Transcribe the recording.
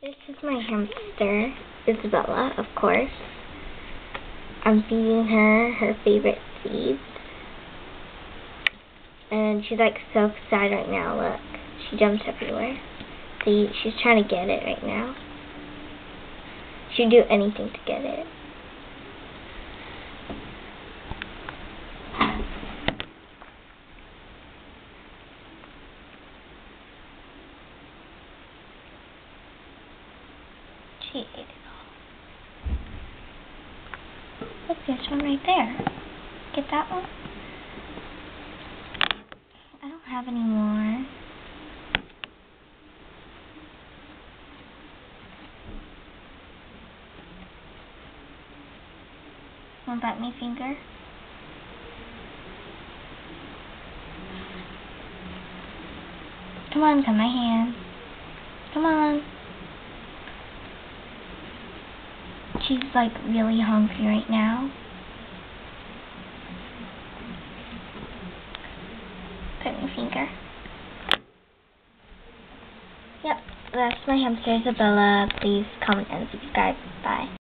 This is my hamster, Isabella, of course. I'm feeding her favorite seeds. And she's like so excited right now, look. She jumps everywhere. See, she's trying to get it right now. She'd do anything to get it. She ate it all. Look, there's one right there. Get that one? I don't have any more. Want to bite my finger? Come on, come my hand. Come on. She's like really hungry right now. Bite my finger. Yep, that's my hamster Isabella. Please comment and subscribe. Bye.